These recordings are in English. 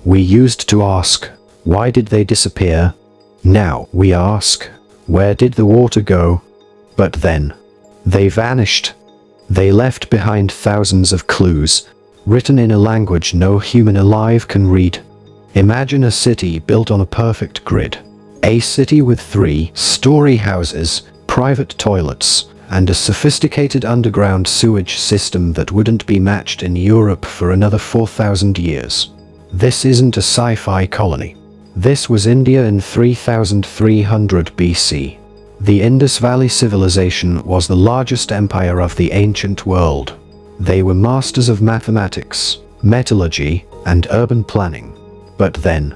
We used to ask, why did they disappear? Now we ask, where did the water go? But then, they vanished. They left behind thousands of clues, written in a language no human alive can read. Imagine a city built on a perfect grid. A city with 3-story houses, private toilets, and a sophisticated underground sewage system that wouldn't be matched in Europe for another 4,000 years. This isn't a sci-fi colony. This was India in 3300 BC. The Indus Valley civilization was the largest empire of the ancient world. They were masters of mathematics, metallurgy, and urban planning. But then,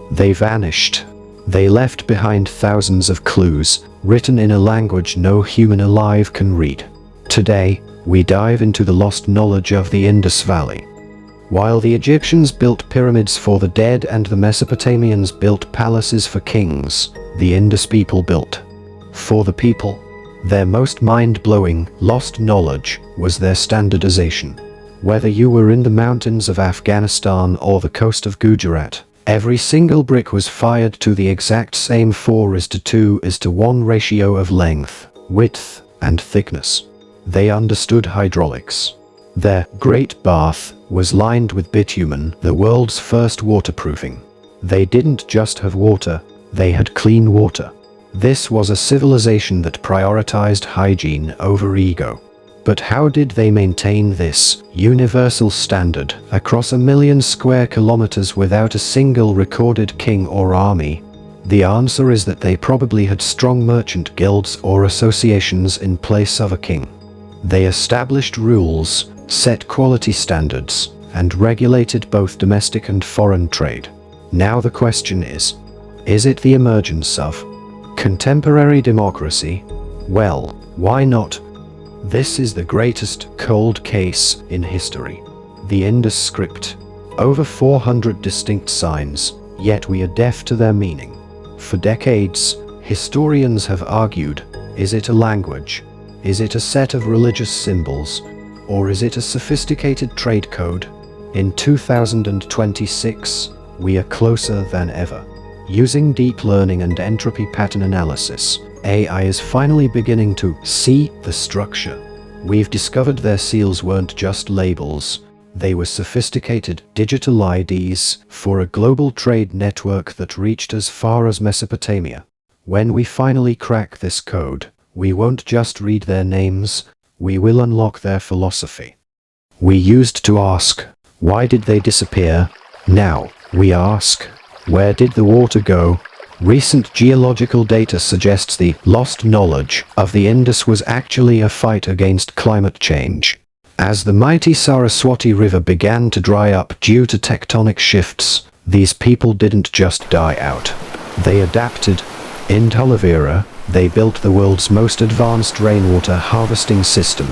they vanished. They left behind thousands of clues, written in a language no human alive can read. Today, we dive into the lost knowledge of the Indus Valley. While the Egyptians built pyramids for the dead and the Mesopotamians built palaces for kings, the Indus people built for the people. Their most mind-blowing, lost knowledge was their standardization. Whether you were in the mountains of Afghanistan or the coast of Gujarat, every single brick was fired to the exact same 4:2:1 ratio of length, width, and thickness. They understood hydraulics. Their Great Bath was lined with bitumen, the world's first waterproofing. They didn't just have water, they had clean water. This was a civilization that prioritized hygiene over ego. But how did they maintain this universal standard across 1,000,000 square kilometers without a single recorded king or army? The answer is that they probably had strong merchant guilds or associations in place of a king. They established rules, set quality standards, and regulated both domestic and foreign trade. Now the question is it the emergence of contemporary democracy? Well, why not? This is the greatest cold case in history. The Indus script. Over 400 distinct signs, yet we are deaf to their meaning. For decades, historians have argued, is it a language? Is it a set of religious symbols? Or is it a sophisticated trade code? In 2026, we are closer than ever. Using deep learning and entropy pattern analysis, AI is finally beginning to see the structure. We've discovered their seals weren't just labels. They were sophisticated digital IDs for a global trade network that reached as far as Mesopotamia. When we finally crack this code, we won't just read their names, we will unlock their philosophy. We used to ask, why did they disappear? Now, we ask, where did the water go? Recent geological data suggests the lost knowledge of the Indus was actually a fight against climate change. As the mighty Saraswati River began to dry up due to tectonic shifts, these people didn't just die out. They adapted. In Talavera, they built the world's most advanced rainwater harvesting system.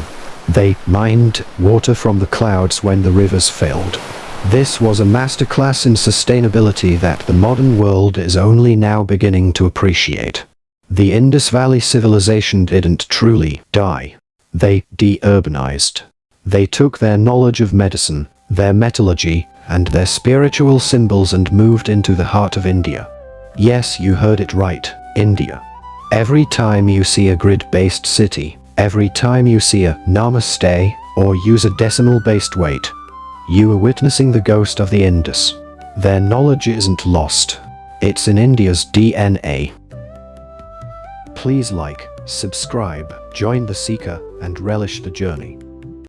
They mined water from the clouds when the rivers failed. This was a masterclass in sustainability that the modern world is only now beginning to appreciate. The Indus Valley civilization didn't truly die. They de-urbanized. They took their knowledge of medicine, their metallurgy, and their spiritual symbols and moved into the heart of India. Yes, you heard it right, India. Every time you see a grid-based city, every time you see a namaste or use a decimal-based weight, you are witnessing the ghost of the Indus. Their knowledge isn't lost. It's in India's DNA. Please like, subscribe, join the Seekar, and relish the journey.